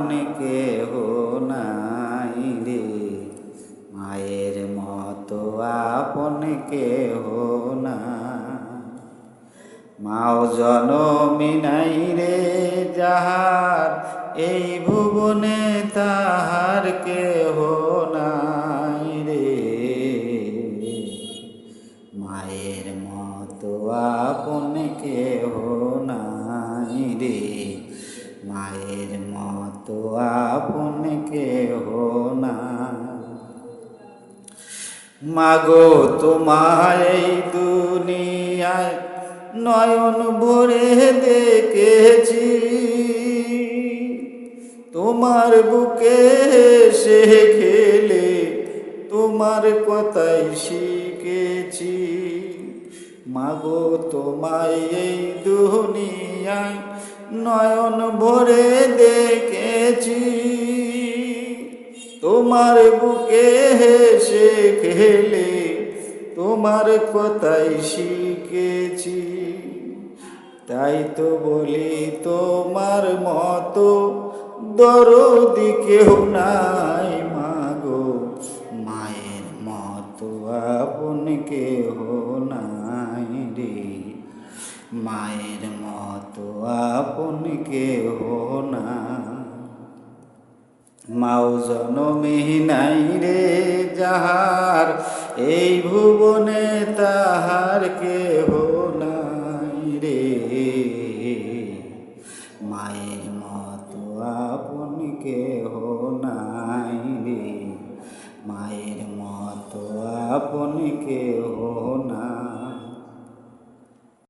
আপন কেহ নাই রে, মায়ের মতো আপন কেহ না। মাও জনমী নাই রে যাহার, এই ভুবনে তাহার কেহ নাই রে, মায়ের মতো আপন কেহ নাই রে, মায়ের মতো আপন কেহ না। মাগো তোমায় এই দুনিয়ায় নয়ন ভরে দেখেছি, তোমার বুকে সে খেলে তোমার কথাই শিখেছি। মাগো তোমায় এই দুনিয়ায় নয়ন ভরে দেখেছি, তোমার বুকে হেসে খেলে তোমার কথাই শিখেছি। তাই তো বলি তোমার মতো দরদি কেউ নাই মাগো, মায়ের মতো আপন কেহ নাই রে, মায়ের মতো আপন কেহ না। মাও জনমী নাই রে যাহার, এই ভুবনে তাহার কেহ নাই রে, মায়ের মতো আপন কেহ নাই রে, মায়ের মতো আপন কেহ না।